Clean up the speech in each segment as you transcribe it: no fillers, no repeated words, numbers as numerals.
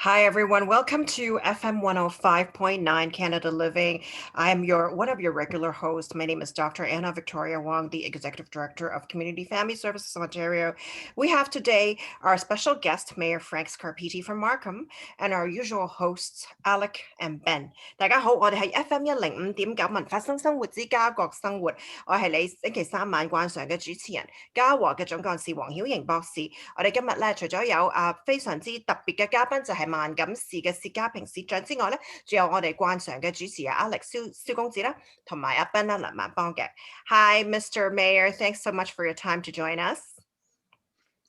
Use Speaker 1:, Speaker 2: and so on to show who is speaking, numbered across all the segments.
Speaker 1: Hi everyone, welcome to FM 105.9 Canada Living. I'm one of your regular hosts. My name is Dr. Anna Victoria Wong, the Executive Director of Community Family Services Ontario. We have today our special guest, Mayor Frank Scarpitti from Markham, and our usual hosts, Alec and Ben. 大家好，我哋係 FM 105.9文化新生活之家國生活，我係你星期三晚慣常嘅主持人，嘉禾嘅總幹事黃曉瑩博士。我哋今日咧，除咗有非常之特別嘅嘉賓，就係萬錦市嘅薛家平市長之外咧，仲有我哋慣常嘅主持人 Alex 蕭公子啦，同埋阿 Ben 啦梁萬邦嘅。Hi, Mr. Mayor. Thanks so much for your time to join us.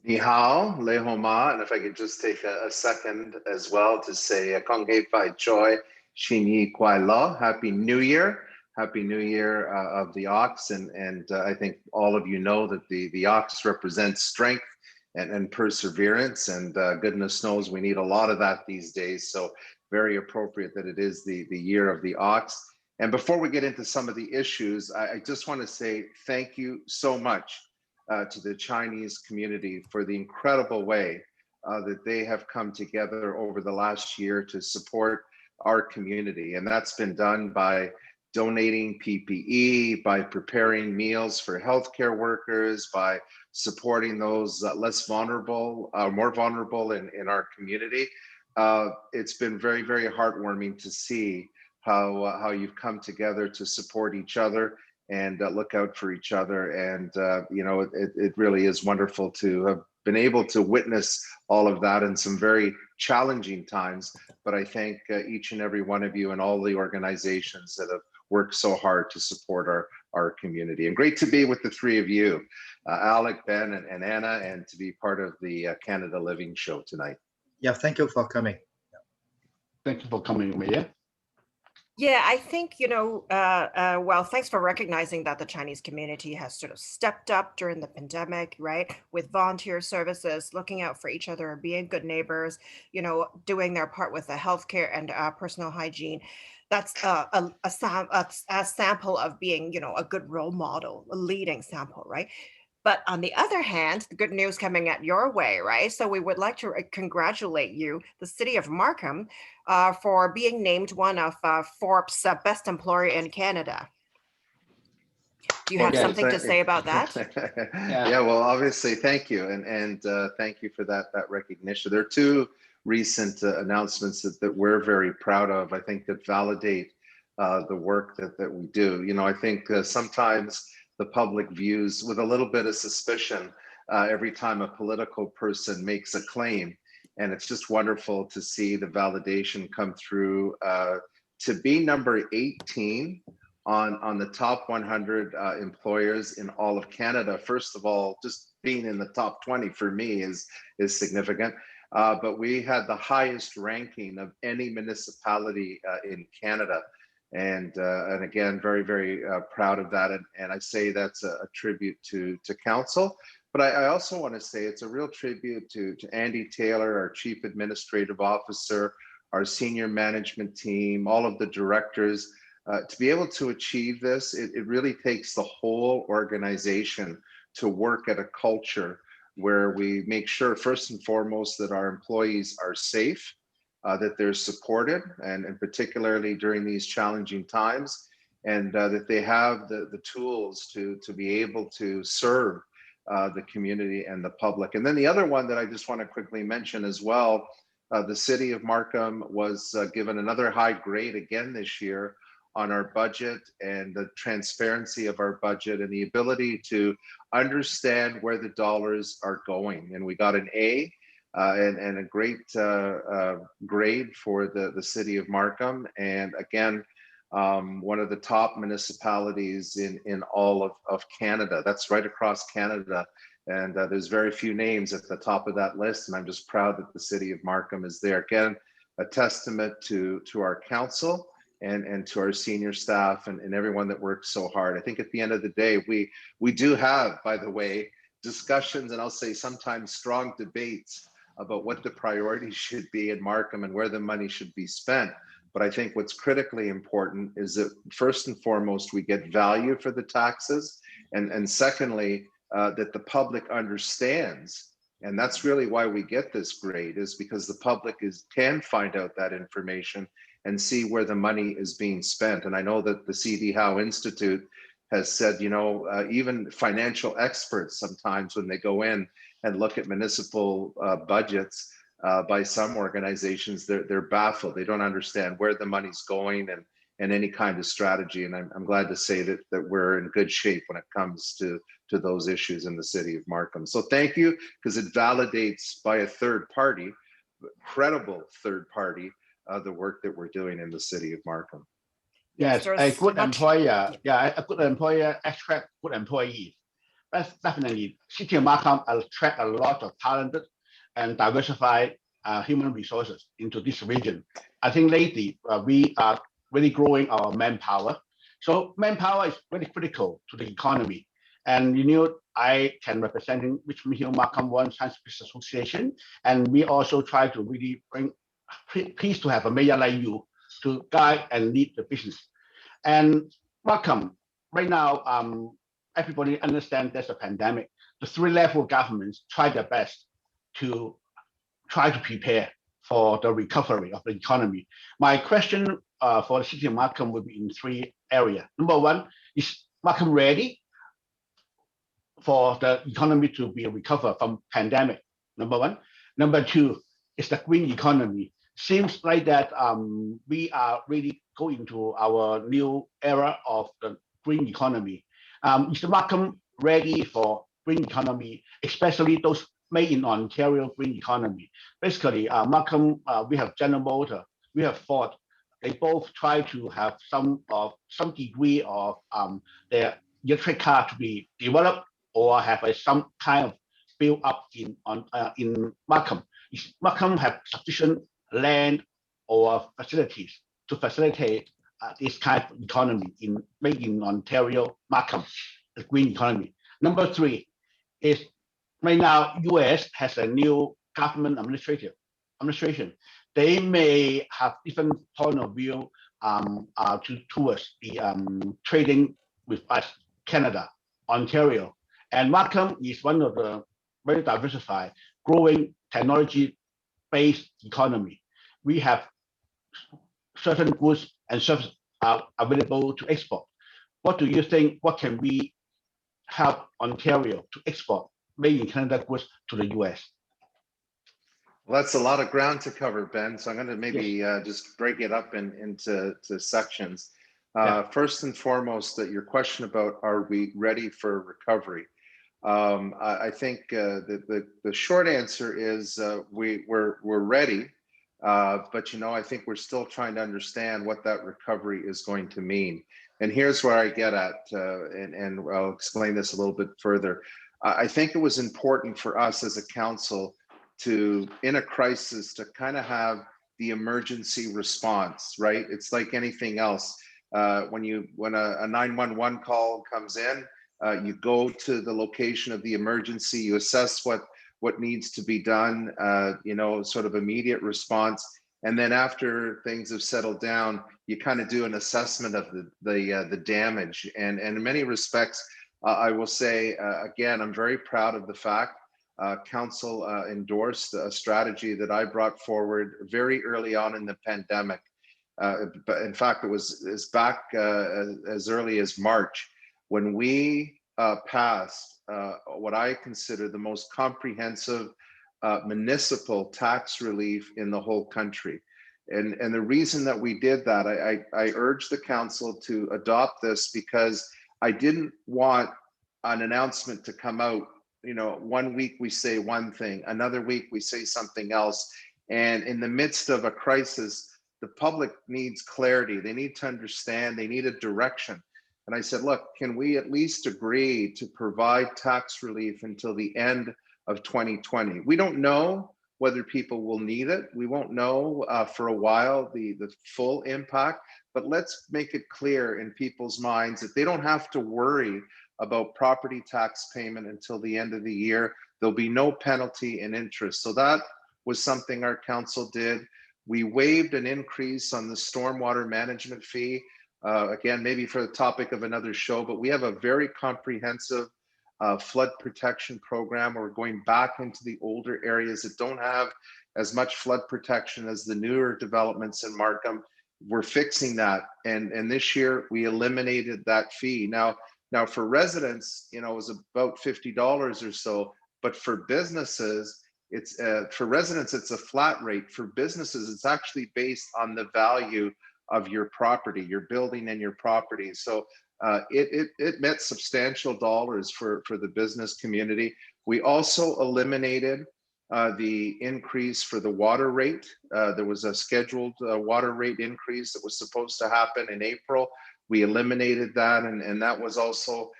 Speaker 2: Ni hao, le homa, and if I could just take a second as well to say Kong Hei Fai Choi, Xin Yi Kwai Lo, Happy New Year. Happy New Year of the Ox, and I think all of you know that the Ox represents strength and perseverance, and goodness knows we need a lot of that these days, so very appropriate that it is the year of the Ox. And before we get into some of the issues, I just want to say thank you so much to the Chinese community for the incredible way that they have come together over the last year to support our community. And that's been done by donating PPE, by preparing meals for healthcare workers, by supporting those less vulnerable, more vulnerable in our community. It's been very, very heartwarming to see how you've come together to support each other and look out for each other. And, it really is wonderful to have been able to witness all of that in some very challenging times. But I thank each and every one of you and all the organizations that have worked so hard to support our community. And great to be with the three of you, Alec, Ben, and Anna, and to be part of the Canada Living show tonight.
Speaker 3: Yeah, thank you for coming.
Speaker 4: Thank you for coming, Mayor.
Speaker 1: Yeah, I think, well, thanks for recognizing that the Chinese community has sort of stepped up during the pandemic, right? With volunteer services, looking out for each other, being good neighbors, doing their part with the healthcare and personal hygiene. That's a sample of being, a good role model, a leading sample, right? But on the other hand, the good news coming at your way, right? So we would like to congratulate you, the city of Markham, for being named one of Forbes' best employer in Canada. Do you have something to say about that?
Speaker 2: Yeah, well, obviously, thank you. And thank you for that recognition. There are two recent announcements that we're very proud of, I think, that validate the work that we do. I think sometimes the public views with a little bit of suspicion every time a political person makes a claim. And it's just wonderful to see the validation come through to be number 18 on the top 100 employers in all of Canada. First of all, just being in the top 20 for me is significant. But we had the highest ranking of any municipality in Canada. And again, very, very proud of that. And I say that's a tribute to council. But I also want to say it's a real tribute to Andy Taylor, our Chief Administrative Officer, our senior management team, all of the directors. To be able to achieve this, it really takes the whole organization to work at a culture where we make sure, first and foremost, that our employees are safe, that they're supported, and particularly during these challenging times, and that they have the tools to be able to serve the community and the public. And then the other one that I just want to quickly mention as well, the city of Markham was given another high grade again this year on our budget and the transparency of our budget and the ability to understand where the dollars are going. And we got an A. And a great grade for the city of Markham. And again, one of the top municipalities in all of Canada. That's right across Canada. And there's very few names at the top of that list. And I'm just proud that the city of Markham is there. Again, a testament to our council and to our senior staff and everyone that works so hard. I think at the end of the day, we do have, by the way, discussions, and I'll say sometimes strong debates about what the priorities should be in Markham and where the money should be spent. But I think what's critically important is that first and foremost, we get value for the taxes. And secondly, that the public understands And that's really why we get this grade, is because the public can find out that information and see where the money is being spent. And I know that the C.D. Howe Institute has said, even financial experts sometimes when they go in and look at municipal budgets by some organizations, they're baffled. They don't understand where the money's going and any kind of strategy. And I'm glad to say that we're in good shape when it comes to those issues in the city of Markham. So thank you, because it validates by a third party, credible third party, the work that we're doing in the city of Markham.
Speaker 4: Yes, a
Speaker 1: there's
Speaker 4: good
Speaker 1: much.
Speaker 4: employer, a good employer attract good employees. That's definitely, City of Markham attract a lot of talented and diversified human resources into this region. I think lately we are really growing our manpower. So manpower is very critical to the economy. And I can represent Richmond Hill Markham One Science Business Association, and we also try to really pleased to have a mayor like you to guide and lead the business. And Markham, right now, everybody understands there's a pandemic. The three-level governments try their best to try to prepare for the recovery of the economy. My question for the city of Markham will be in three areas. Number one, is Markham ready for the economy to be recovered from pandemic? Number one. Number two is the green economy. Seems like that we are really going to our new era of the green economy. Is the Markham ready for green economy, especially those made in Ontario green economy? Basically, Markham, we have General Motors, we have Ford. They both try to have some degree of their electric car to be developed or have some kind of build up in Markham. Is Markham have sufficient land or facilities to facilitate this kind of economy made in Ontario, Markham, the green economy? Number three is right now U.S. has a new government administration. They may have different point of view towards the trading with us, Canada, Ontario, and Markham is one of the very diversified, growing technology-based economy. We have certain goods and services are available to export. What do you think? What can we help Ontario to export made in Canada goods to the US?
Speaker 2: Well, that's a lot of ground to cover, Ben. So I'm going to maybe just break it up into sections. First and foremost, that your question about are we ready for recovery? I think the short answer is we're ready, but I think we're still trying to understand what that recovery is going to mean. And here's where I get at, and I'll explain this a little bit further. I think it was important for us as a council to, in a crisis, to kind of have the emergency response, right? It's like anything else. When a 911 call comes in, you go to the location of the emergency, you assess what needs to be done, sort of immediate response. And then after things have settled down, you kind of do an assessment of the damage. And in many respects, I will say, again, I'm very proud of the fact Council endorsed a strategy that I brought forward very early on in the pandemic. But in fact, it was back as early as March when we passed what I consider the most comprehensive municipal tax relief in the whole country. And the reason that we did that, I urged the council to adopt this because I didn't want an announcement to come out. 1 week we say one thing, another week we say something else. And in the midst of a crisis, the public needs clarity. They need to understand, they need a direction. And I said, look, can we at least agree to provide tax relief until the end of 2020? We don't know whether people will need it. We won't know for a while the full impact, but let's make it clear in people's minds that they don't have to worry about property tax payment until the end of the year. There'll be no penalty and interest. So that was something our council did. We waived an increase on the stormwater management fee. Again, maybe for the topic of another show, but we have a very comprehensive flood protection program. We're going back into the older areas that don't have as much flood protection as the newer developments in Markham. We're fixing that, and this year we eliminated that fee. Now for residents, it was about $50 or so, but for businesses, it's for residents it's a flat rate. For businesses, it's actually based on the value of your property, your building and your property. So it meant substantial dollars for the business community. We also eliminated the increase for the water rate. There was a scheduled water rate increase that was supposed to happen in April. We eliminated that, and that was also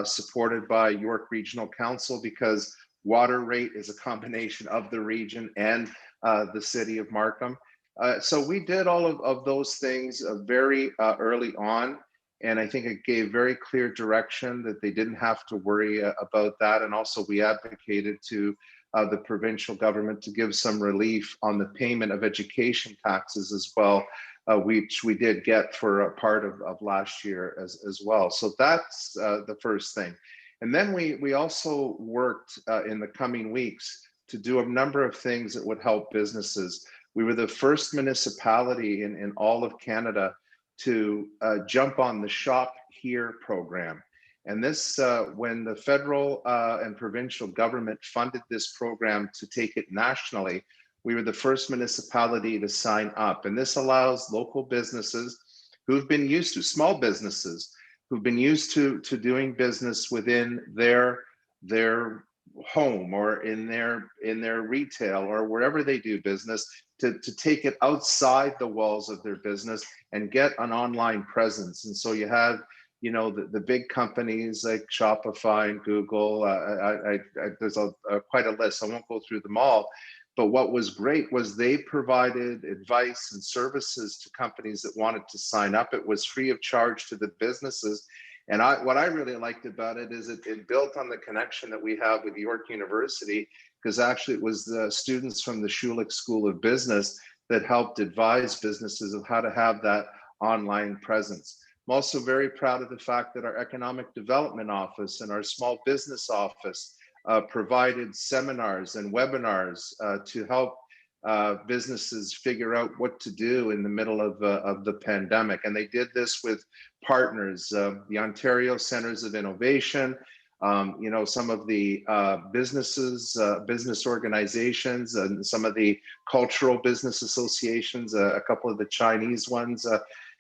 Speaker 2: supported by York Regional Council, because water rate is a combination of the region and the city of Markham. So we did all of those things very early on, and I think it gave very clear direction that they didn't have to worry about that. And also we advocated to the provincial government to give some relief on the payment of education taxes as well, which we did get for a part of last year as well. So that's the first thing. And then we also worked in the coming weeks to do a number of things that would help businesses. We were the first municipality in all of Canada to jump on the Shop Here program. And this, when the federal and provincial government funded this program to take it nationally, we were the first municipality to sign up. And this allows local businesses who've been used to, small businesses, who've been used to doing business within their home or in their retail or wherever they do business, to take it outside the walls of their business and get an online presence. And so you have, the big companies like Shopify and Google. There's quite a list. I won't go through them all. But what was great was they provided advice and services to companies that wanted to sign up. It was free of charge to the businesses. And what I really liked about it is it built on the connection that we have with York University, because actually it was the students from the Schulich School of Business that helped advise businesses of how to have that online presence. I'm also very proud of the fact that our Economic Development Office and our Small Business Office provided seminars and webinars to help businesses figure out what to do in the middle of the pandemic. And they did this with partners, the Ontario Centres of Innovation, some of the businesses, business organizations, and some of the cultural business associations, a couple of the Chinese ones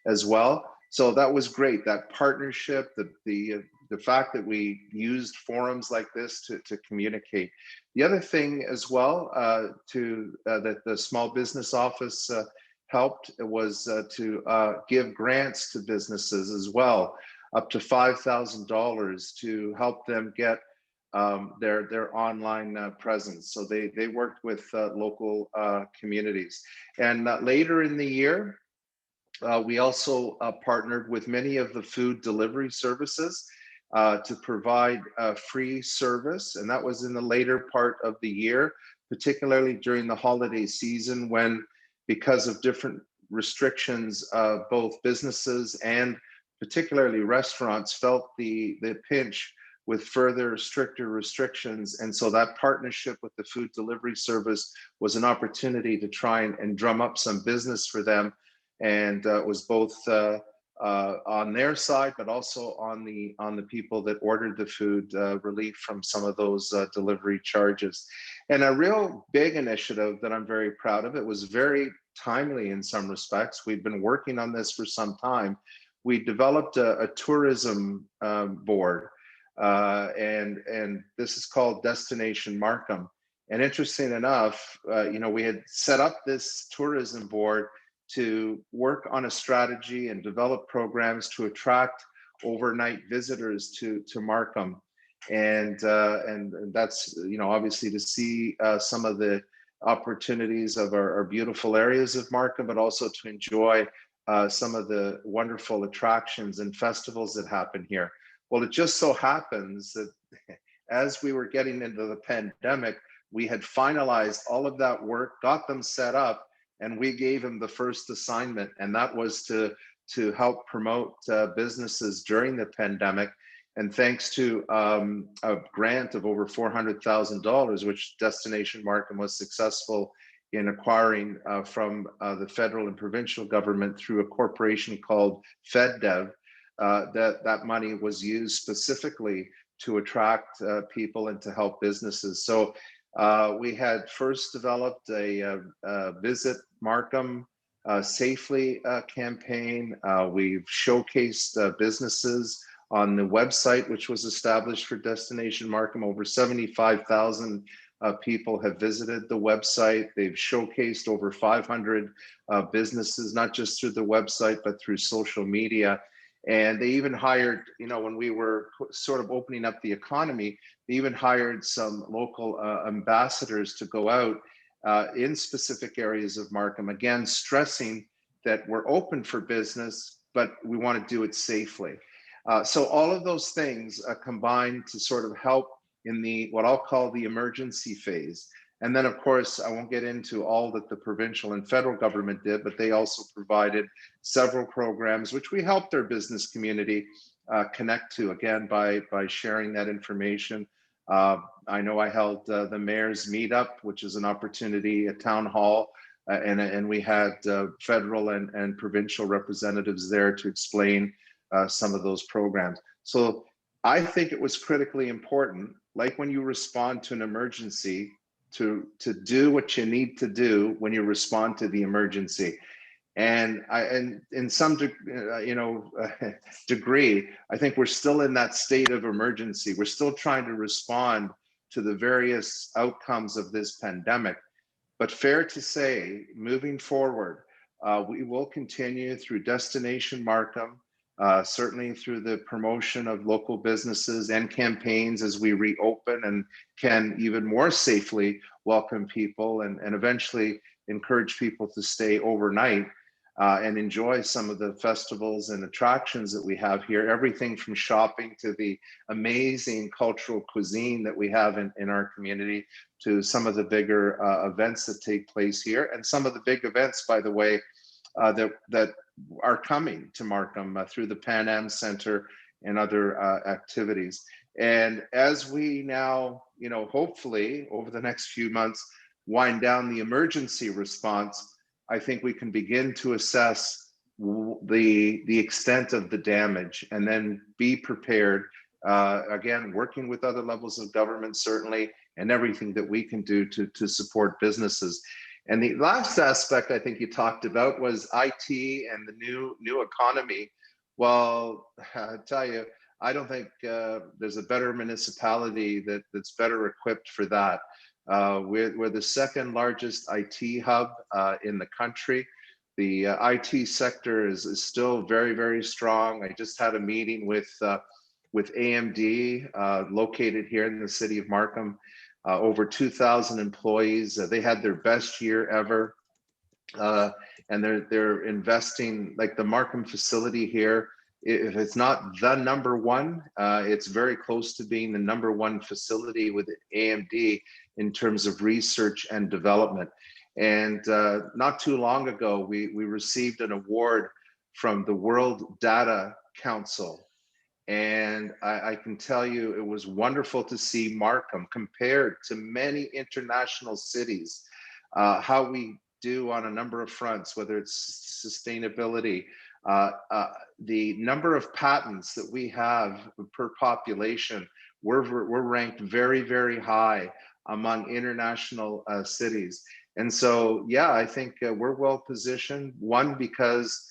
Speaker 2: as well. So that was great, that partnership, the fact that we used forums like this to communicate. The other thing as well that the Small Business Office helped was to give grants to businesses as well, up to $5,000 to help them get their online presence. So they worked with local communities. And later in the year, we also partnered with many of the food delivery services to provide free service. And that was in the later part of the year, particularly during the holiday season, when, because of different restrictions, both businesses and particularly restaurants felt the pinch with further stricter restrictions. And so that partnership with the food delivery service was an opportunity to try and drum up some business for them. And it was both on their side, but also on the people that ordered the food, relief from some of those delivery charges. And a real big initiative that I'm very proud of, it was very timely in some respects. We've been working on this for some time. We developed a tourism board, and this is called Destination Markham. And interesting enough, we had set up this tourism board to work on a strategy and develop programs to attract overnight visitors to Markham, and that's obviously to see some of the opportunities of our beautiful areas of Markham, but also to enjoy some of the wonderful attractions and festivals that happen here. Well, it just so happens that as we were getting into the pandemic, we had finalized all of that work, got them set up, and we gave him the first assignment, and that was to help promote businesses during the pandemic. And thanks to a grant of over $400,000, which Destination Markham was successful in acquiring from the federal and provincial government through a corporation called FedDev, that money was used specifically to attract people and to help businesses. So we had first developed a Visit Markham Safely campaign. We've showcased businesses on the website, which was established for Destination Markham. Over 75,000 people have visited the website. They've showcased over 500 businesses, not just through the website, but through social media. And they even hired, when we were sort of opening up the economy, they even hired some local ambassadors to go out in specific areas of Markham, again, stressing that we're open for business, but we want to do it safely. So all of those things combine to sort of help in the what I'll call the emergency phase. And then, of course, I won't get into all that the provincial and federal government did, but they also provided several programs which we helped our business community connect to, again, by sharing that information. I know I held the mayor's meetup, which is an opportunity, a town hall, and we had federal and provincial representatives there to explain some of those programs. So I think it was critically important, like when you respond to an emergency, to do what you need to do when you respond to the emergency. And in some degree, I think we're still in that state of emergency. We're still trying to respond to the various outcomes of this pandemic. But fair to say, moving forward, we will continue through Destination Markham, certainly through the promotion of local businesses and campaigns as we reopen and can even more safely welcome people and eventually encourage people to stay overnight and enjoy some of the festivals and attractions that we have here, everything from shopping to the amazing cultural cuisine that we have in our community, to some of the bigger events that take place here, and some of the big events, by the way, that are coming to Markham through the Pan Am Center and other activities. And as we now, hopefully over the next few months, wind down the emergency response, I think we can begin to assess the extent of the damage and then be prepared, again, working with other levels of government, certainly, and everything that we can do to support businesses. And the last aspect I think you talked about was IT and the new economy. Well, I tell you, I don't think there's a better municipality that's better equipped for that. We're the second largest IT hub in the country. The IT sector is still very, very strong. I just had a meeting with AMD located here in the city of Markham. Over 2,000 employees. They had their best year ever, and they're investing. Like the Markham facility here, if it's not the number one, it's very close to being the number one facility with AMD in terms of research and development. And not too long ago, we received an award from the World Data Council. And I can tell you, it was wonderful to see Markham compared to many international cities, how we do on a number of fronts, whether it's sustainability, the number of patents that we have per population, we're ranked very, very high among international cities. And so, yeah, I think we're well positioned. One, because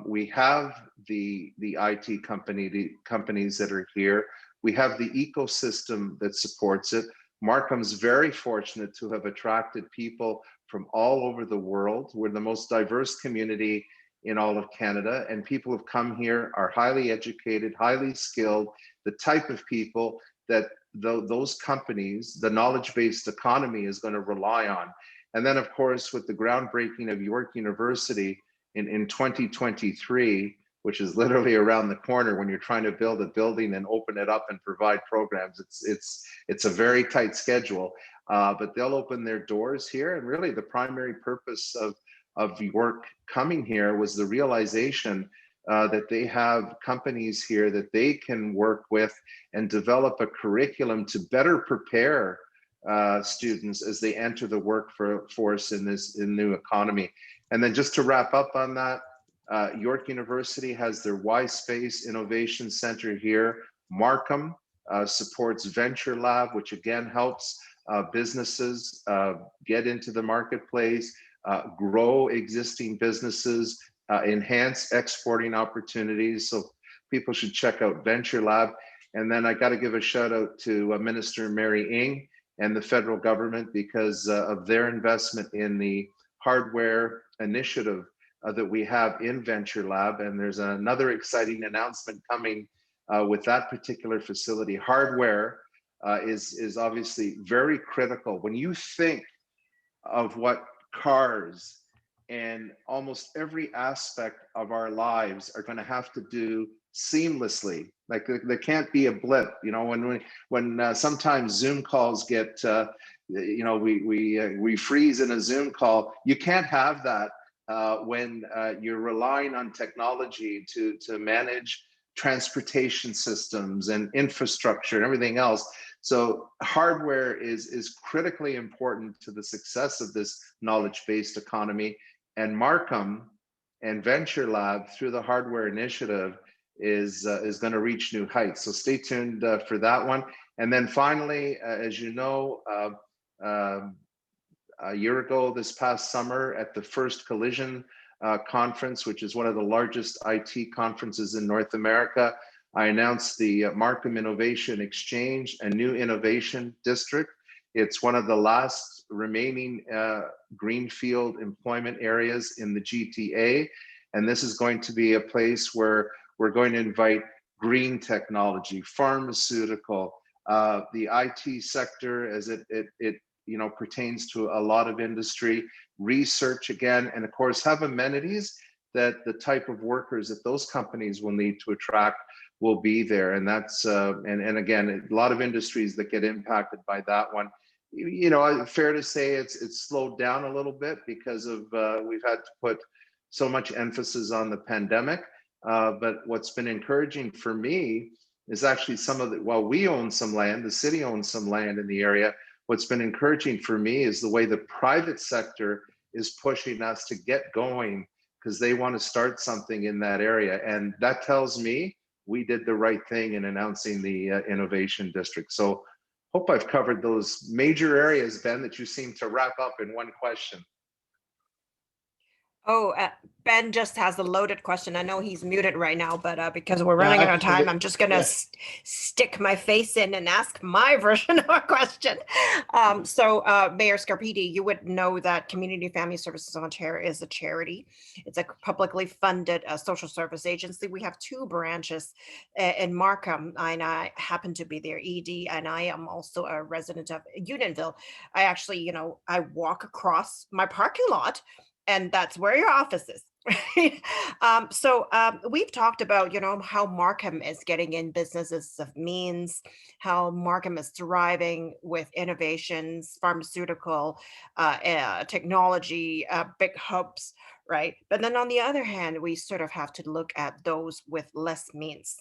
Speaker 2: we have the IT companies that are here. We have the ecosystem that supports it. Markham's very fortunate to have attracted people from all over the world. We're the most diverse community in all of Canada, and people have come here, are highly educated, highly skilled, the type of people that those companies, the knowledge-based economy is going to rely on. And then, of course, with the groundbreaking of York University in 2023, which is literally around the corner, when you're trying to build a building and open it up and provide programs, it's a very tight schedule, but they'll open their doors here. And really the primary purpose of York coming here was the realization that they have companies here that they can work with and develop a curriculum to better prepare students as they enter the workforce in this new economy. And then just to wrap up on that, York University has their Y Space Innovation Center here. Markham supports Venture Lab, which again helps businesses get into the marketplace, grow existing businesses, enhance exporting opportunities. So people should check out Venture Lab. And then I got to give a shout out to Minister Mary Ng and the federal government because of their investment in the hardware initiative that we have in Venture Lab. And there's another exciting announcement coming with that particular facility. Hardware is obviously very critical. When you think of what cars and almost every aspect of our lives are going to have to do seamlessly, like there can't be a blip. You know, when sometimes Zoom calls get, you know, we freeze in a Zoom call. You can't have that when you're relying on technology to manage transportation systems and infrastructure and everything else. So hardware is critically important to the success of this knowledge-based economy. And Markham and Venture Lab through the hardware initiative is going to reach new heights. So stay tuned for that one. And then finally, as you know, a year ago this past summer at the first Collision conference, which is one of the largest IT conferences in North America, I announced the Markham Innovation Exchange, a new innovation district. It's one of the last remaining greenfield employment areas in the GTA. And this is going to be a place where we're going to invite green technology, pharmaceutical, the IT sector as it you know, pertains to a lot of industry, research again, and of course have amenities that the type of workers that those companies will need to attract will be there. And that's, and again, a lot of industries that get impacted by that one. You know, fair to say it's slowed down a little bit because of, we've had to put so much emphasis on the pandemic. But what's been encouraging for me is actually some of the, while we own some land, the city owns some land in the area, what's been encouraging for me is the way the private sector is pushing us to get going because they want to start something in that area. And that tells me we did the right thing in announcing the innovation district. So hope I've covered those major areas, Ben, that you seem to wrap up in one question.
Speaker 1: Oh, Ben just has a loaded question. I know he's muted right now, but because we're
Speaker 4: Yeah,
Speaker 1: running out of
Speaker 4: actually,
Speaker 1: time, I'm just gonna
Speaker 4: yeah.
Speaker 1: stick my face in and ask my version of a question. Mayor Scarpitti, you would know that Community Family Services Ontario is a charity. It's a publicly funded social service agency. We have two branches in Markham, and I happen to be their ED, and I am also a resident of Unionville. I actually, you know, I walk across my parking lot and that's where your office is. Right? We've talked about, you know, how Markham is getting in businesses of means, how Markham is thriving with innovations, pharmaceutical, technology, big hubs, right? But then on the other hand, we sort of have to look at those with less means.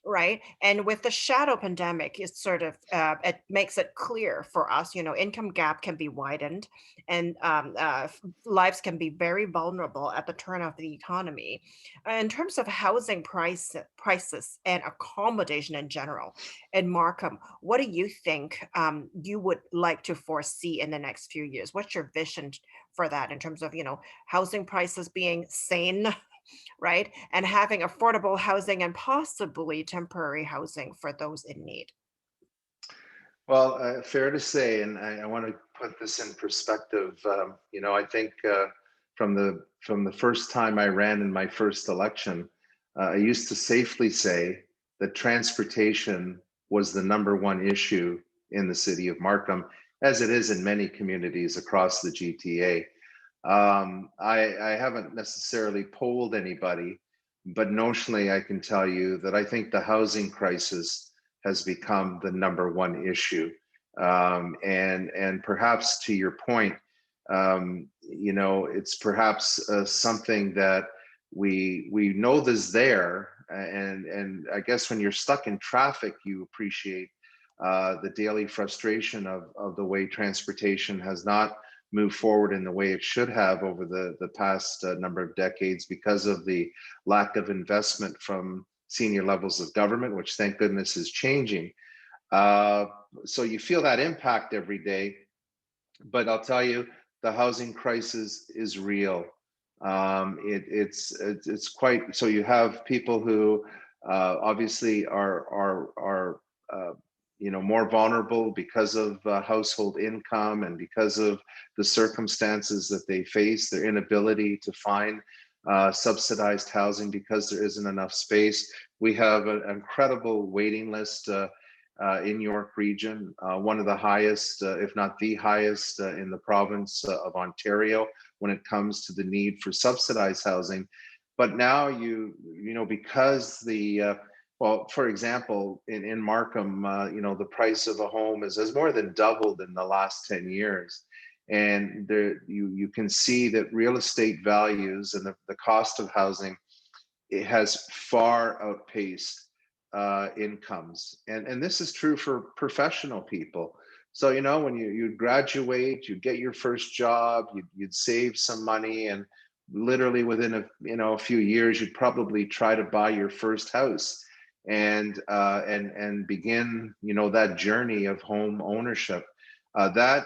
Speaker 1: Right. And with the shadow pandemic, it's sort of, it makes it clear for us, you know, income gap can be widened and lives can be very vulnerable at the turn of the economy. In terms of housing prices and accommodation in general in Markham, what do you think you would like to foresee in the next few years? What's your vision for that in terms of, you know, housing prices being sane, right? And having affordable housing and possibly temporary housing for those in need?
Speaker 2: Well, fair to say, and I want to put this in perspective. You know, I think from the first time I ran in my first election, I used to safely say that transportation was the #1 issue in the city of Markham, as it is in many communities across the GTA. I haven't necessarily polled anybody, but notionally, I can tell you that I think the housing crisis has become the #1 issue. And perhaps to your point, you know, it's perhaps something that we know this there, and I guess when you're stuck in traffic, you appreciate the daily frustration of the way transportation has not moved forward in the way it should have over the past number of decades because of the lack of investment from senior levels of government, which thank goodness is changing. So you feel that impact every day, but I'll tell you, the housing crisis is real. It's quite so. You have people who obviously are more vulnerable because of household income and because of the circumstances that they face, their inability to find subsidized housing because there isn't enough space. We have an incredible waiting list in York Region, one of the highest, if not the highest, in the province of Ontario when it comes to the need for subsidized housing. But now because well, for example, in Markham, the price of a home has more than doubled in the last 10 years. And there, you can see that real estate values and the cost of housing, it has far outpaced incomes. And this is true for professional people. So, when you graduate, you get your first job, you'd save some money, and literally within a few years, you'd probably try to buy your first house and begin, that journey of home ownership. That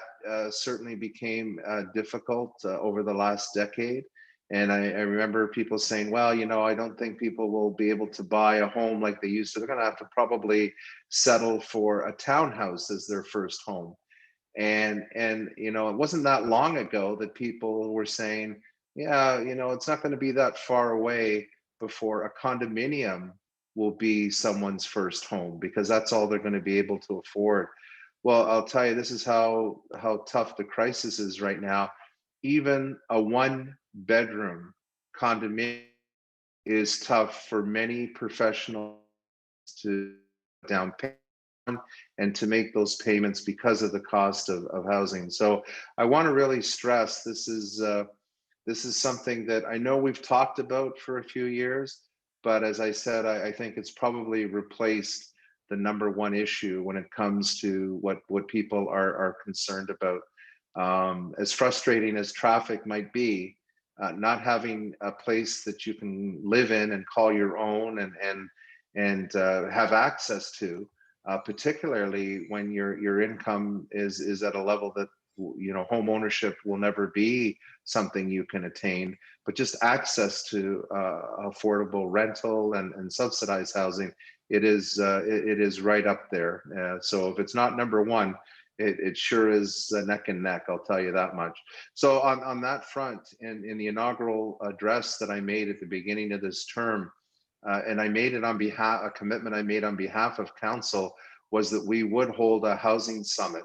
Speaker 2: certainly became difficult over the last decade. And I remember people saying, well, I don't think people will be able to buy a home like they used to. They're going to have to probably settle for a townhouse as their first home. And it wasn't that long ago that people were saying, yeah, it's not going to be that far away before a condominium will be someone's first home, because that's all they're going to be able to afford. Well, I'll tell you, this is how tough the crisis is right now. Even a one-bedroom condominium is tough for many professionals to down payment and to make those payments because of the cost of housing. So I want to really stress this is something that I know we've talked about for a few years, but as I said, I think it's probably replaced the number one issue when it comes to what people are concerned about. As frustrating as traffic might be, not having a place that you can live in and call your own and have access to, particularly when your income is at a level that home ownership will never be something you can attain, but just access to affordable rental and subsidized housing, it is right up there. So if it's not number one, it sure is neck and neck, I'll tell you that much. So on that front, in the inaugural address that I made at the beginning of this term, and I made it a commitment I made on behalf of council, was that we would hold a housing summit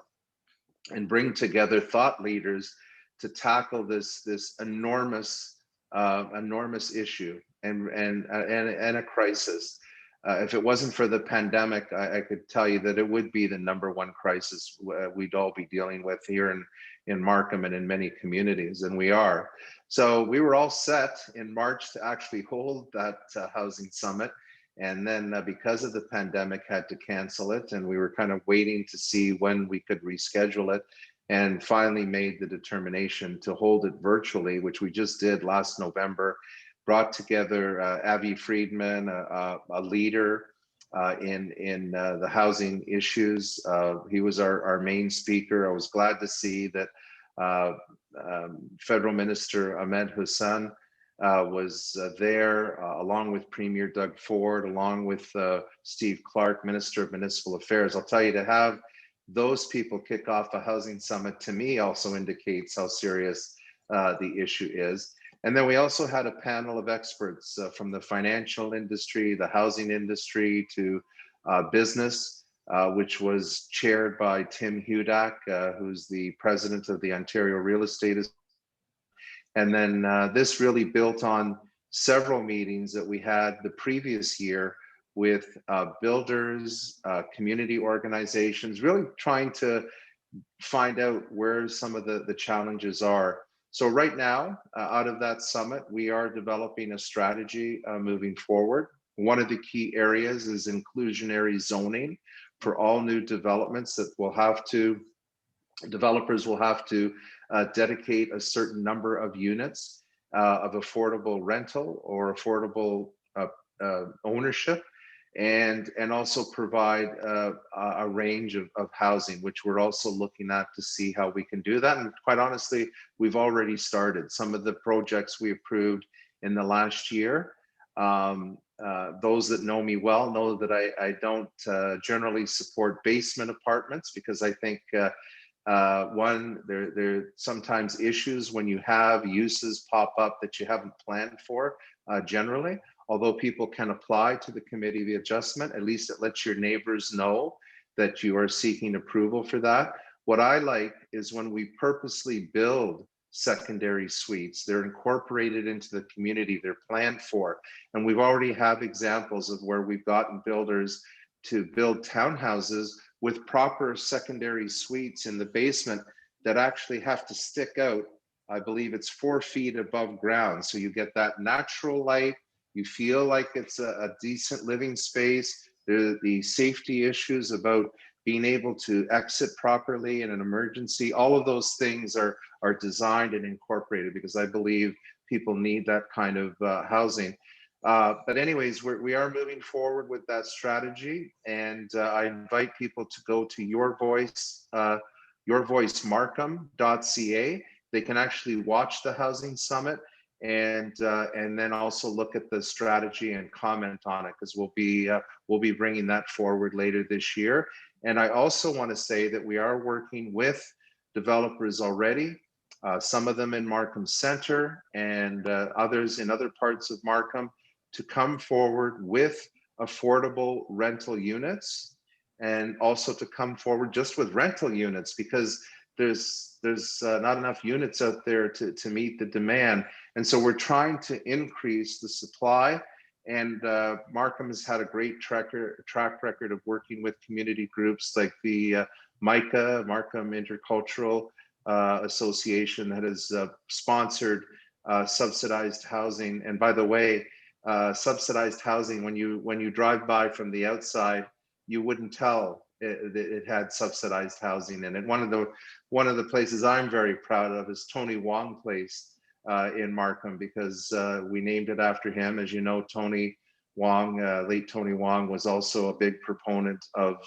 Speaker 2: and bring together thought leaders to tackle this enormous issue and a crisis. If it wasn't for the pandemic, I could tell you that it would be the number one crisis we'd all be dealing with here in Markham and in many communities, and we are. So we were all set in March to actually hold that housing summit. And then because of the pandemic, had to cancel it. And we were kind of waiting to see when we could reschedule it, and finally made the determination to hold it virtually, which we just did last November. Brought together Avi Friedman, a leader in the housing issues. He was our main speaker. I was glad to see that Federal Minister Ahmed Hussein was there, along with Premier Doug Ford, along with Steve Clark, Minister of Municipal Affairs. I'll tell you, to have those people kick off a housing summit, to me, also indicates how serious the issue is. And then we also had a panel of experts from the financial industry, the housing industry, to business, which was chaired by Tim Hudak, who's the president of the Ontario Real Estate. And then this really built on several meetings that we had the previous year with builders, community organizations, really trying to find out where some of the challenges are. So right now, out of that summit, we are developing a strategy moving forward. One of the key areas is inclusionary zoning for all new developments that developers will have to dedicate a certain number of units of affordable rental or affordable ownership, and also provide a range of housing, which we're also looking at to see how we can do that. And quite honestly, we've already started some of the projects we approved in the last year. Those that know me well know that I don't generally support basement apartments, because I think one, there are sometimes issues when you have uses pop up that you haven't planned for generally. Although people can apply to the committee of adjustment, at least it lets your neighbors know that you are seeking approval for that. What I like is when we purposely build secondary suites, they're incorporated into the community, they're planned for. And we've already have examples of where we've gotten builders to build townhouses with proper secondary suites in the basement that actually have to stick out. I believe it's 4 feet above ground. So you get that natural light. You feel like it's a decent living space. The safety issues about being able to exit properly in an emergency, all of those things are designed and incorporated, because I believe people need that kind of housing. But anyways, we are moving forward with that strategy, and I invite people to go to yourvoicemarkham.ca. They can actually watch the housing summit, and then also look at the strategy and comment on it, because we'll be bringing that forward later this year. And I also want to say that we are working with developers already, some of them in Markham Center and others in other parts of Markham, to come forward with affordable rental units, and also to come forward just with rental units, because there's not enough units out there to meet the demand. And so we're trying to increase the supply. And Markham has had a great track record of working with community groups like the MICA, Markham Intercultural Association, that has sponsored subsidized housing. And by the way, subsidized housing, when you drive by from the outside, you wouldn't tell it had subsidized housing in it. One of the places I'm very proud of is Tony Wong Place in Markham, because we named it after him. As you know, Tony Wong, late Tony Wong, was also a big proponent of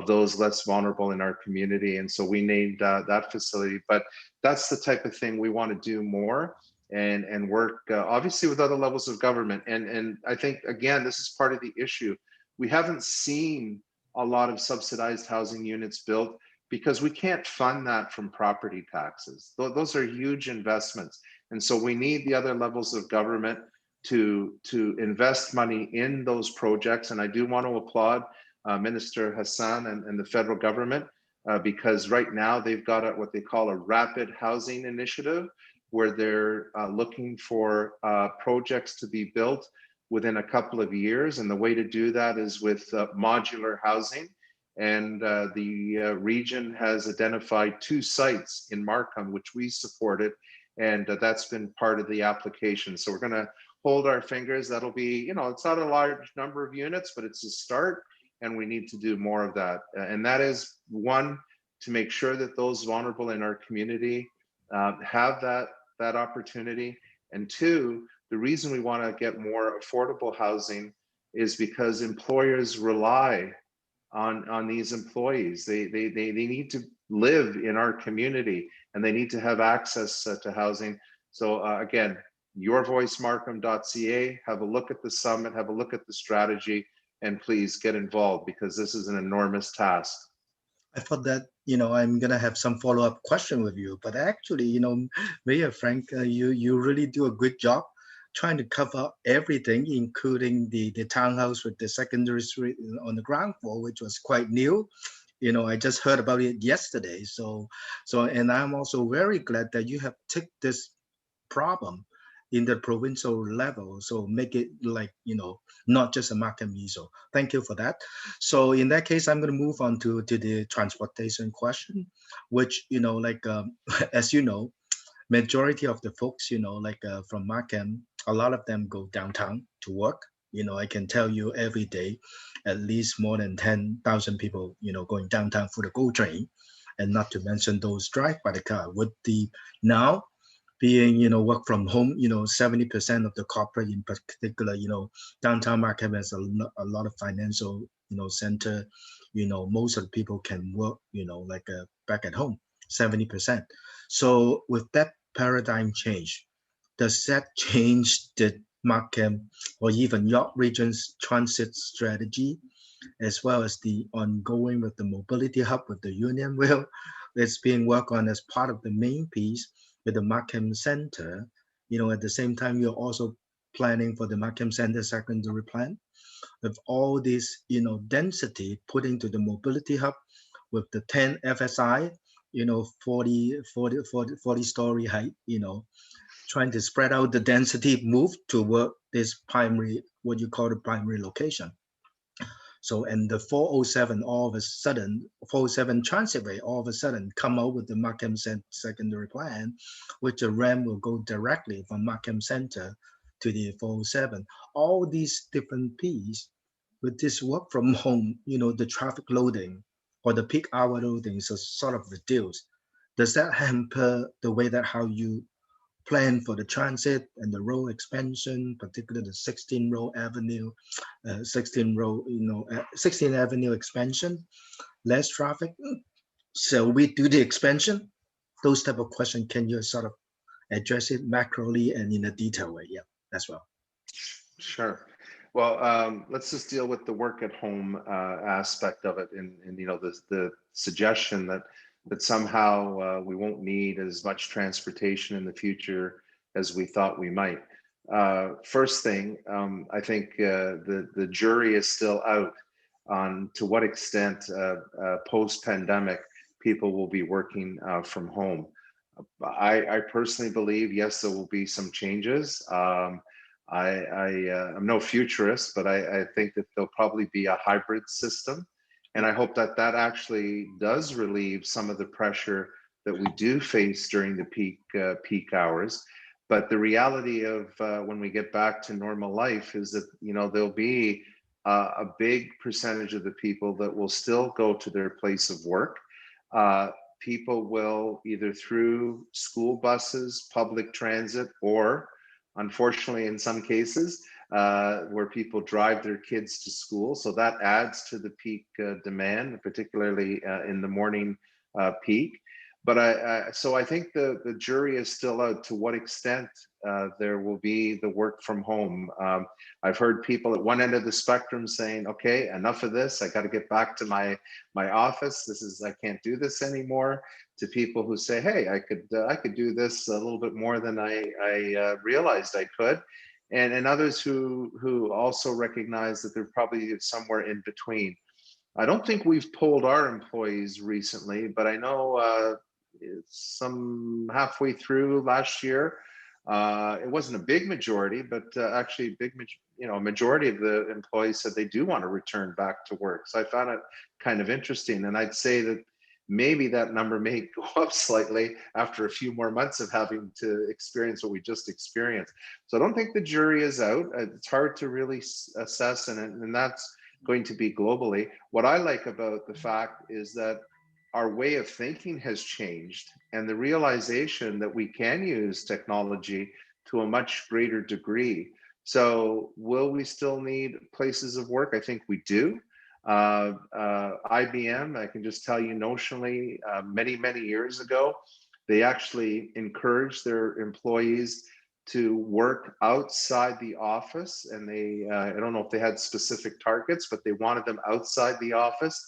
Speaker 2: those less vulnerable in our community, and so we named that facility. But that's the type of thing we want to do more, and work obviously with other levels of government. And I think, again, this is part of the issue. We haven't seen a lot of subsidized housing units built because we can't fund that from property taxes. Those are huge investments. And so we need the other levels of government to invest money in those projects. And I do want to applaud Minister Hassan and the federal government, because right now they've got what they call a rapid housing initiative, where they're looking for projects to be built within a couple of years. And the way to do that is with modular housing. And the region has identified 2 sites in Markham, which we supported, and that's been part of the application. So we're going to hold our fingers. That'll be, it's not a large number of units, but it's a start, and we need to do more of that. And that is, one, to make sure that those vulnerable in our community have that opportunity. And 2, the reason we want to get more affordable housing is because employers rely on these employees. They need to live in our community, and they need to have access to housing. So again, yourvoicemarkham.ca, have a look at the summit, have a look at the strategy, and please get involved, because this is an enormous task.
Speaker 3: I thought that, I'm going to have some follow-up question with you, but actually, Mayor Frank, you really do a good job trying to cover everything, including the townhouse with the secondary suite on the ground floor, which was quite new. I just heard about it yesterday. So, and I'm also very glad that you have took this problem in the provincial level, so make it like, not just a Markham issue. Thank you for that. So in that case, I'm going to move on to the transportation question, which, as you know, majority of the folks, like from Markham, a lot of them go downtown to work. I can tell you every day, at least more than 10,000 people, going downtown for the GO train, and not to mention those drive by the car. With the now being, work from home, 70% of the corporate in particular, downtown Markham has a lot of financial, center, most of the people can work, like back at home, 70%. So with that paradigm change, does that change the Markham or even York Region's transit strategy, as well as the ongoing with the mobility hub with the Union Rail that's being worked on as part of the main piece with the Markham Center? At the same time, you're also planning for the Markham Center secondary plan with all this, density put into the mobility hub with the 10 FSI, 40 story height, trying to spread out the density, move toward this primary, what you call the primary location. So, and the 407 all of a sudden, 407 transitway all of a sudden come out with the Markham secondary plan, which the RAM will go directly from Markham Center to the 407. All these different pieces with this work from home, the traffic loading or the peak hour loading is sort of reduced. Does that hamper the way that how you plan for the transit and the road expansion, particularly the 16 Road Avenue, 16 Road, 16th Avenue expansion, less traffic? So we do the expansion? Those type of questions, can you sort of address it macroly and in a detailed way? Yeah, as well.
Speaker 2: Sure. Well, let's just deal with the work at home aspect of it, and the suggestion that somehow we won't need as much transportation in the future as we thought we might. First thing, I think the jury is still out on to what extent post-pandemic people will be working from home. I personally believe, yes, there will be some changes. I'm no futurist, but I think that there'll probably be a hybrid system. And I hope that that actually does relieve some of the pressure that we do face during the peak hours. But the reality of when we get back to normal life is that, there'll be a big percentage of the people that will still go to their place of work. People will either through school buses, public transit, or unfortunately in some cases, where people drive their kids to school. So that adds to the peak demand, particularly in the morning peak. But so I think the jury is still out to what extent there will be the work from home. I've heard people at one end of the spectrum saying, okay, enough of this. I got to get back to my office. I can't do this anymore. To people who say, hey, I could do this a little bit more than I realized I could. And others who also recognize that they're probably somewhere in between. I don't think we've polled our employees recently, but I know some halfway through last year, it wasn't a big majority, but actually a majority of the employees said they do want to return back to work. So I found it kind of interesting. And I'd say that maybe that number may go up slightly after a few more months of having to experience what we just experienced. So I don't think the jury is out. It's hard to really assess, and that's going to be globally. What I like about the fact is that our way of thinking has changed, and the realization that we can use technology to a much greater degree. So will we still need places of work? I think we do. IBM, I can just tell you notionally, many years ago, they actually encouraged their employees to work outside the office, and I don't know if they had specific targets, but they wanted them outside the office.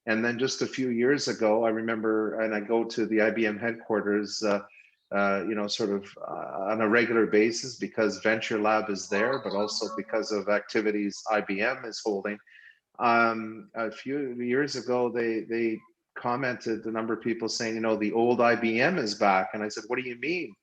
Speaker 2: And then just a few years ago, I remember, and I go to the IBM headquarters, sort of on a regular basis because Venture Lab is there, but also because of activities IBM is holding. A few years ago, they commented, a number of people saying, the old IBM is back. And I said, what do you mean?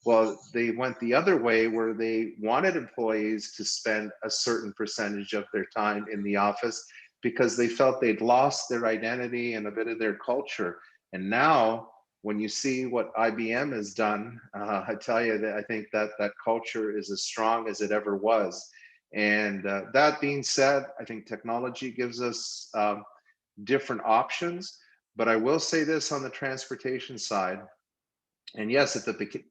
Speaker 2: Well, they went the other way where they wanted employees to spend a certain percentage of their time in the office because they felt they'd lost their identity and a bit of their culture. And now when you see what IBM has done, I tell you that I think that that culture is as strong as it ever was. And that being said, I think technology gives us different options. But I will say this on the transportation side, and yes, at the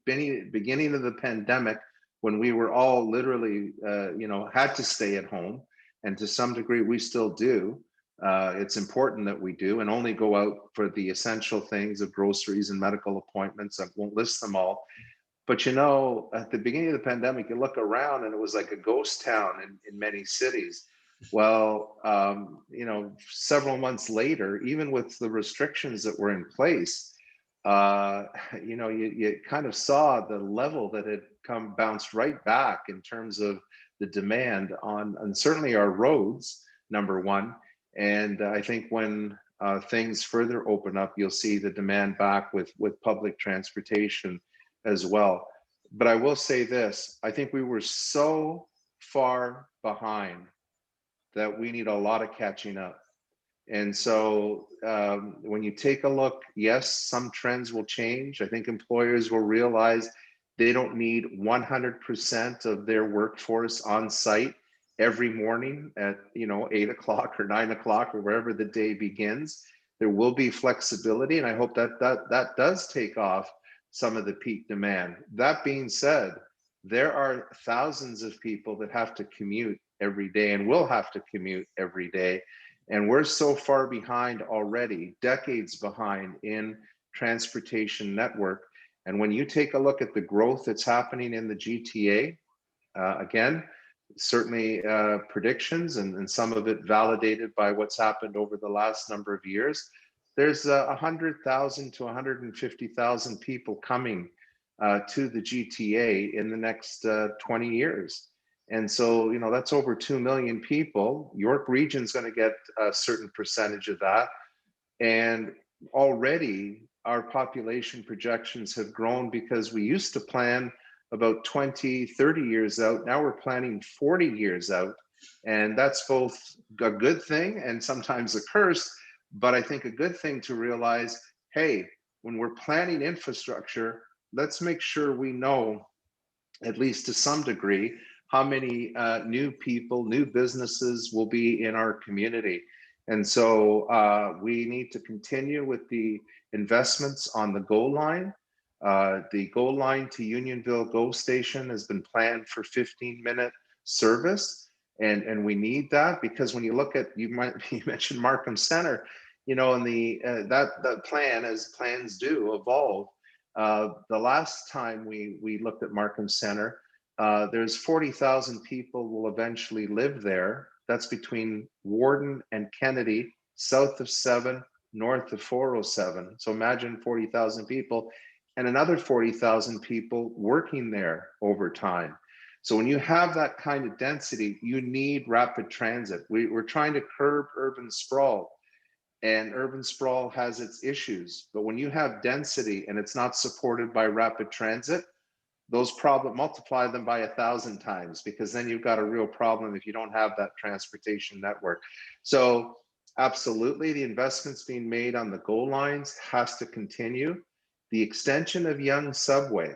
Speaker 2: beginning of the pandemic, when we were all literally, had to stay at home, and to some degree we still do. It's important that we do, and only go out for the essential things of groceries and medical appointments. I won't list them all. But at the beginning of the pandemic, you look around and it was like a ghost town in many cities. Well, several months later, even with the restrictions that were in place, you kind of saw the level that had bounced right back in terms of the demand on, and certainly our roads, number one. And I think when things further open up, you'll see the demand back with public transportation as well. But I will say this, I think we were so far behind that we need a lot of catching up. And so when you take a look, yes, some trends will change. I think employers will realize they don't need 100% of their workforce on site every morning at 8 o'clock or 9 o'clock or wherever the day begins. There will be flexibility, and I hope that does take off some of the peak demand. That being said, there are thousands of people that have to commute every day and will have to commute every day. And we're so far behind already, decades behind in transportation network. And when you take a look at the growth that's happening in the GTA, again, certainly predictions and some of it validated by what's happened over the last number of years, there's 100,000 to 150,000 people coming to the GTA in the next 20 years. And so, that's over 2 million people. York Region's going to get a certain percentage of that. And already our population projections have grown because we used to plan about 20, 30 years out. Now we're planning 40 years out. And that's both a good thing and sometimes a curse. But I think a good thing to realize, hey, when we're planning infrastructure, let's make sure we know, at least to some degree, how many new people, new businesses will be in our community. And so we need to continue with the investments on the GO line. The GO line to Unionville GO station has been planned for 15-minute service. And we need that, because when you look at, you mentioned Markham Center, and that plan, as plans do evolve. The last time we looked at Markham Center, there's 40,000 people will eventually live there. That's between Warden and Kennedy, south of 7, north of 407. So imagine 40,000 people and another 40,000 people working there over time. So when you have that kind of density, you need rapid transit. We're trying to curb urban sprawl, and urban sprawl has its issues. But when you have density and it's not supported by rapid transit, those problems, multiply them by 1,000 times, because then you've got a real problem if you don't have that transportation network. So absolutely, the investments being made on the GO lines has to continue. The extension of Yonge subway,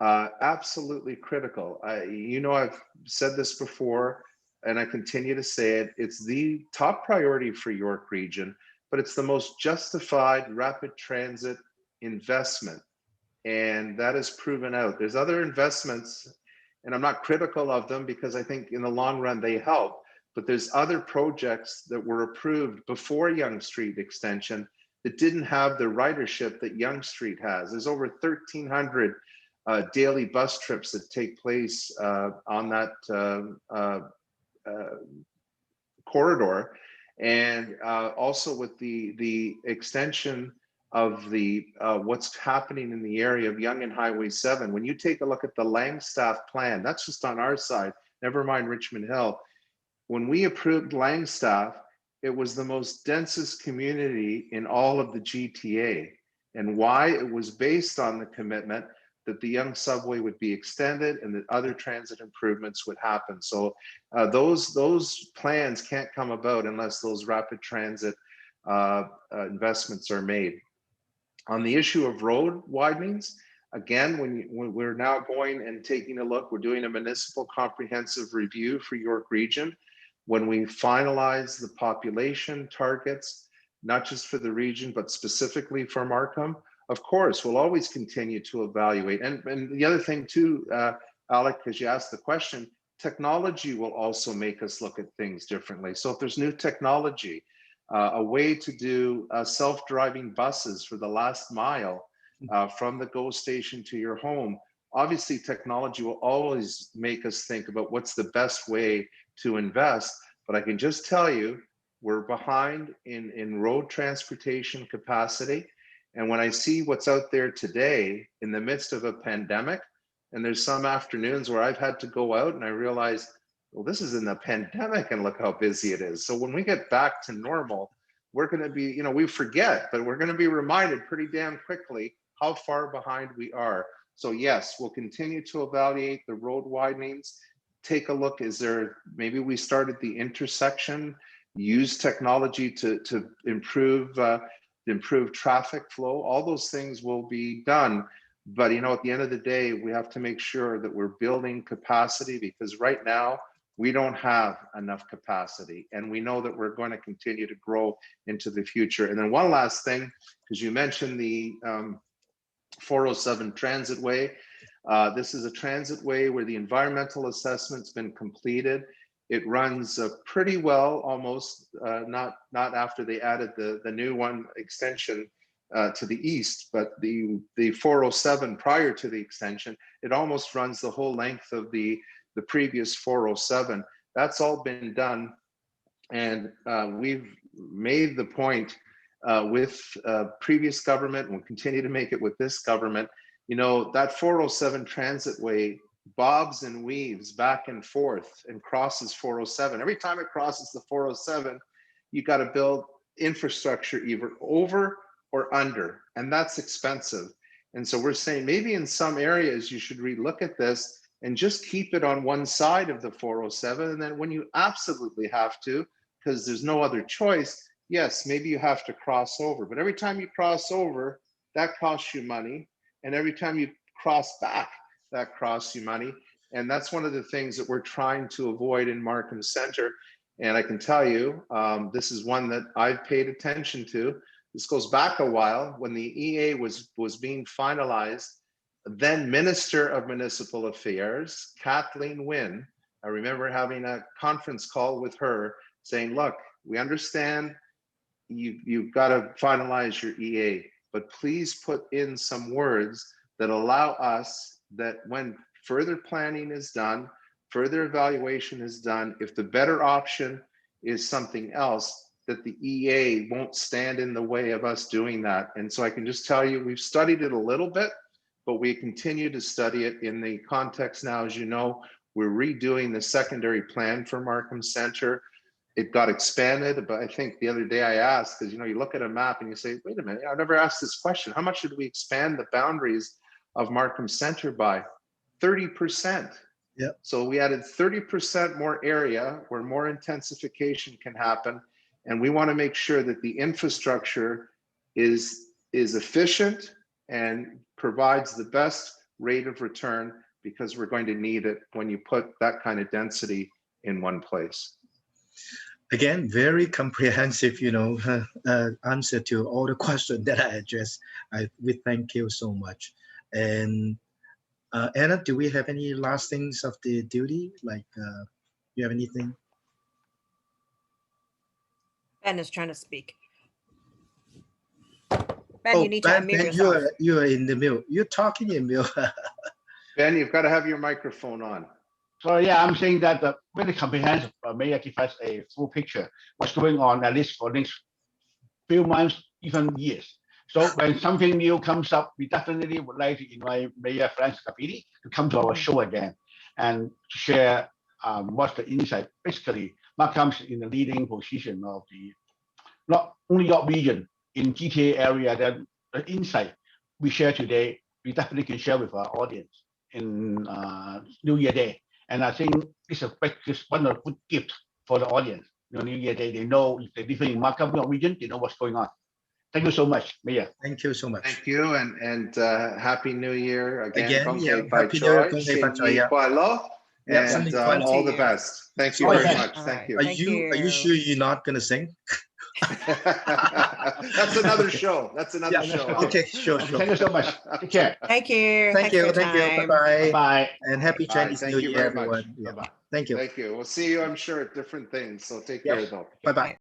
Speaker 2: absolutely critical. I've said this before, and I continue to say it. It's the top priority for York Region, but it's the most justified rapid transit investment. And that is proven out. There's other investments, and I'm not critical of them because I think in the long run they help, but there's other projects that were approved before Yonge Street extension that didn't have the ridership that Yonge Street has. There's over 1,300 daily bus trips that take place on that corridor. And also with the extension of the what's happening in the area of Yonge and Highway 7. When you take a look at the Langstaff plan, that's just on our side, never mind Richmond Hill. When we approved Langstaff, it was the most densest community in all of the GTA. And why? It was based on the commitment that the Yonge subway would be extended and that other transit improvements would happen. So those plans can't come about unless those rapid transit investments are made. On the issue of road widenings, again, when we're now going and taking a look, we're doing a municipal comprehensive review for York Region. When we finalize the population targets, not just for the region, but specifically for Markham, of course, we'll always continue to evaluate. And the other thing too, Alec, because you asked the question, technology will also make us look at things differently. So if there's new technology, a way to do self-driving buses for the last mile from the GO station to your home, obviously technology will always make us think about what's the best way to invest. But I can just tell you, we're behind in road transportation capacity. And when I see what's out there today in the midst of a pandemic, and there's some afternoons where I've had to go out and I realize, well, this is in the pandemic and look how busy it is. So when we get back to normal, we're going to be, you know, we forget, but we're going to be reminded pretty damn quickly how far behind we are. So yes, we'll continue to evaluate the road widenings. Take a look, is there, maybe we start at the intersection, use technology to improve traffic flow. All those things will be done. But you know, at the end of the day, we have to make sure that we're building capacity, because right now we don't have enough capacity, and we know that we're going to continue to grow into the future. And then one last thing, because you mentioned the 407 transit way. This is a transit way where the environmental assessment's been completed. It runs pretty well, almost not after they added the new one extension to the east, but the 407 prior to the extension, it almost runs the whole length of the previous 407. That's all been done, and we've made the point with previous government, and we'll continue to make it with this government. You know, that 407 transit way bobs and weaves back and forth and crosses 407. Every time it crosses the 407, you got to build infrastructure either over or under, and that's expensive. And so we're saying maybe in some areas you should relook at this and just keep it on one side of the 407. And then when you absolutely have to, because there's no other choice, yes, maybe you have to cross over. But every time you cross over, that costs you money. And every time you cross back, that costs you money. And that's one of the things that we're trying to avoid in Markham Center. And I can tell you, this is one that I've paid attention to. This goes back a while when the EA was being finalized. Then Minister of Municipal Affairs, Kathleen Wynne, I remember having a conference call with her saying, look, we understand you've got to finalize your EA, but please put in some words that allow us that when further planning is done, further evaluation is done, if the better option is something else, that the EA won't stand in the way of us doing that. And so I can just tell you, we've studied it a little bit, but we continue to study it in the context now. As you know, we're redoing the secondary plan for Markham Center. It got expanded, but I think the other day I asked, because you know, you look at a map and you say, wait a minute, I've never asked this question. How much should we expand the boundaries of Markham Center by? 30%.
Speaker 3: Yeah.
Speaker 2: So we added 30% more area where more intensification can happen. And we want to make sure that the infrastructure is efficient and provides the best rate of return, because we're going to need it when you put that kind of density in one place.
Speaker 3: Again, very comprehensive, answer to all the questions that I addressed. We thank you so much. And Anna, do we have any last things of the duty? Like, you have anything?
Speaker 1: Ben is trying to speak. Ben, you need to unmute yourself.
Speaker 3: You are in the mute. You're talking in mute.
Speaker 2: Ben, you've got to have your microphone on.
Speaker 4: So yeah, I'm saying that the very comprehensive Mayor give us a full picture what's going on, at least for the next few months, even years. So when something new comes up, we definitely would like to invite Mayor Frank Scarpitti to come to our show again and share what's the insight. Basically, Markham's in the leading position of the not only York region in GTA area. That the insight we share today, we definitely can share with our audience in New Year Day. And I think it's one of the good gifts for the audience. New Year Day, they know if they live in Markham region, they know what's going on. Thank you so much, Mayor.
Speaker 3: Thank you so much.
Speaker 2: Thank you, and Happy New Year again.
Speaker 3: Again,
Speaker 2: Kong
Speaker 3: yeah,
Speaker 2: Hei Pai
Speaker 3: Happy New Year,
Speaker 2: Choi,
Speaker 3: Kong Hei Pai
Speaker 2: Xin
Speaker 3: Choi,
Speaker 2: Yi
Speaker 3: yeah.
Speaker 2: Kuai Lo,
Speaker 3: Yeah,
Speaker 2: and
Speaker 3: something quite
Speaker 2: all the
Speaker 1: you.
Speaker 2: best. Thank you
Speaker 4: All the
Speaker 2: very
Speaker 4: best.
Speaker 2: much.
Speaker 1: All
Speaker 2: Thank
Speaker 1: right.
Speaker 2: you.
Speaker 3: Are you
Speaker 1: you.
Speaker 3: sure you're not gonna sing?
Speaker 2: That's another show. That's another
Speaker 3: Yeah.
Speaker 2: show.
Speaker 3: Okay, sure.
Speaker 4: Thank you so much. Take care.
Speaker 1: Thank you.
Speaker 3: Thank
Speaker 1: Thanks for
Speaker 3: you.
Speaker 1: your
Speaker 3: Thank you.
Speaker 1: time.
Speaker 3: Bye-bye.
Speaker 4: Bye.
Speaker 3: And happy
Speaker 2: Bye.
Speaker 3: Chinese
Speaker 2: Thank
Speaker 3: New
Speaker 2: you
Speaker 3: Year,
Speaker 2: very much.
Speaker 3: everyone. Yeah.
Speaker 4: Bye-bye.
Speaker 3: Thank you.
Speaker 2: Thank you. We'll see you, I'm sure, at different things. So take
Speaker 3: Yeah.
Speaker 2: care, though.
Speaker 3: Bye-bye.